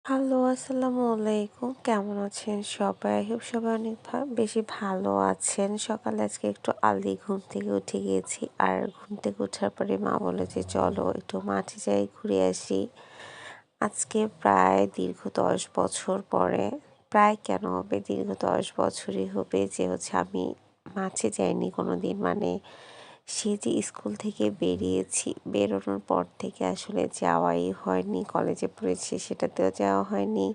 Hello, আসসালামু আলাইকুম। কেমন আছেন সবাই? আই হোপ সবাই অনেক বেশি ভালো আছেন। সকালে আজকে একটু আর্লি ঘুম থেকে উঠে গিয়েছি। আর ঘুম থেকে ওঠার পরে মা বলল যে, "চলো একটু মাঠে যাই, ঘুরে আসি।" আজকে প্রায় দীর্ঘ ১০ বছর পরে, প্রায় কেন হবে, দীর্ঘ ১০ বছরই হবে যে আমি মাঠে যাইনি কোনোদিন। মানে সেই যে স্কুল থেকে বেরিয়েছি, বেরোনোর পর থেকে আসলে যাওয়াই হয়নি। কলেজে পড়েছি সেটাতেও যাওয়া হয়নি।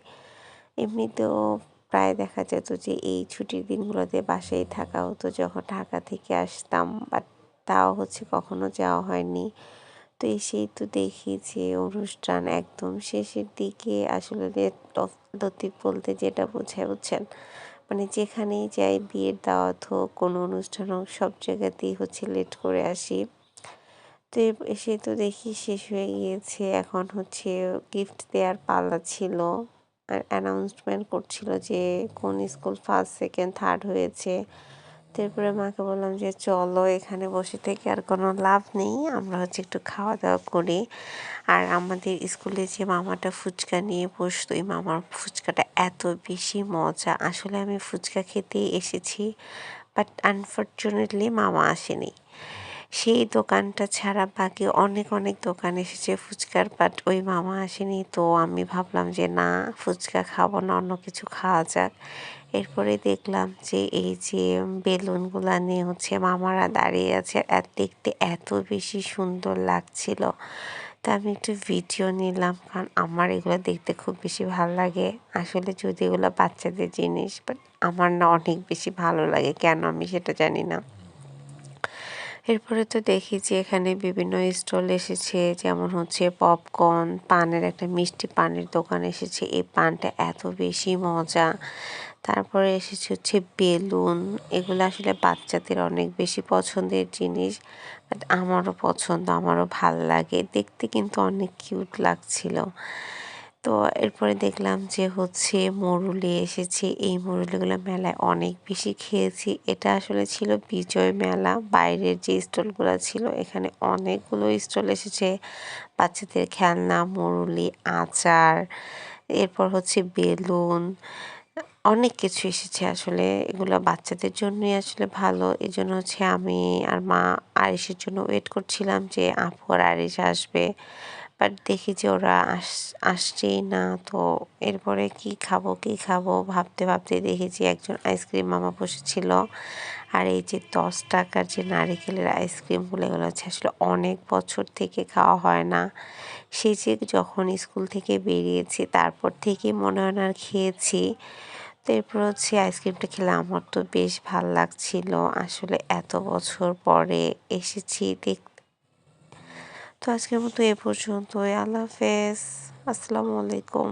এমনিতেও প্রায় দেখা যেত যে এই ছুটির দিনগুলোতে বাসায় থাকা হতো যখন ঢাকা থেকে আসতাম। বাট তাও কখনো যাওয়া হয়নি। তো এসেই তো দেখি যে অনুষ্ঠান একদম শেষের দিকে আসলে লতিফ বলতে যেটা বোঝায়, বুঝছেন? মানে যেখানেই যাই, বিয়ের দাওয়াত হোক, কোনো অনুষ্ঠান হোক, সব জায়গাতেই লেট করে আসি। তো এসে তো দেখি শেষ হয়ে গিয়েছে। এখন গিফট দেওয়ার পালা ছিল। আর অ্যানাউন্সমেন্ট করছিল যে কোন স্কুল ফার্স্ট, সেকেন্ড, থার্ড হয়েছে। তারপরে মাকে বললাম যে, "চলো, এখানে বসে থেকে আর কোনো লাভ নেই। আমরা একটু খাওয়া-দাওয়া করি।" আর আমাদের স্কুলে যে মামাটা ফুচকা নিয়ে বসতো, এই মামার ফুচকাটা এত বেশি মজা। আসলে আমি ফুচকা খেতেই এসেছি। বাট আনফরচুনেটলি মামা আসেনি। সেই দোকানটা ছাড়া বাকি অনেক অনেক দোকান এসেছে ফুচকার, বাট ওই মামা আসেনি। তো আমি ভাবলাম যে না, ফুচকা খাবো না, অন্য কিছু খাওয়া যাক। এরপরে দেখলাম যে এই যে বেলুনগুলা নিয়ে মামারা দাঁড়িয়ে আছে, আর দেখতে এত বেশি সুন্দর লাগছিল। তা আমি একটু ভিডিও নিলাম, কারণ আমার এগুলো দেখতে খুব বেশি ভালো লাগে। আসলে যদি এগুলো বাচ্চাদের জিনিস, বাট আমার না অনেক বেশি ভালো লাগে, কেন আমি সেটা জানি না। এরপরে তো দেখি যে এখানে বিভিন্ন স্টল এসেছে, যেমন পপকর্ন, পানের একটা মিষ্টি পানের দোকান এসেছে। এই পানটা এত বেশি মজা। তারপরে এসেছে বেলুন। এগুলো আসলে বাচ্চাদের অনেক বেশি পছন্দের জিনিস। বাট আমারও পছন্দ, আমারও ভাল লাগে। দেখতে কিন্তু অনেক কিউট লাগছিল। তো এরপরে দেখলাম যে মুরুলি এসেছে। এই মুরুলিগুলো মেলায় অনেক বেশি খেয়েছি। এটা আসলে ছিল বিজয় মেলা। বাইরের যে স্টলগুলো ছিল, এখানে অনেকগুলো স্টল এসেছে। বাচ্চাদের খেলনা, মুরুলি, আচার, এরপর বেলুন, অনেক কিছু এসেছে। আসলে এগুলো বাচ্চাদের জন্যই আসলে ভালো। এজন্য আমি আর মা আরিশের জন্য ওয়েট করছিলাম যে আপু আর আরিশ আসবে। বাট দেখি যে ওরা আসছেই না। তো এরপরে কি খাবো ভাবতে ভাবতে দেখি যে একজন আইসক্রিম মামা বসেছিল। আর এই যে 10 টাকার যে নারিকেলের আইসক্রিমগুলো, এগুলো আসলে অনেক বছর থেকে খাওয়া হয় না। সেই যে যখন স্কুল থেকে বেরিয়েছি, তারপর থেকে মনে হয় না আর খেয়েছি। তো এরপর আইসক্রিমটা খেলে আমার তো বেশ ভাল লাগছিল। আসলে এত বছর পরে এসেছি দেখতে। তো আজকের মতো এ পর্যন্তই। আল্লাহ হাফেজ। আসসালামু আলাইকুম।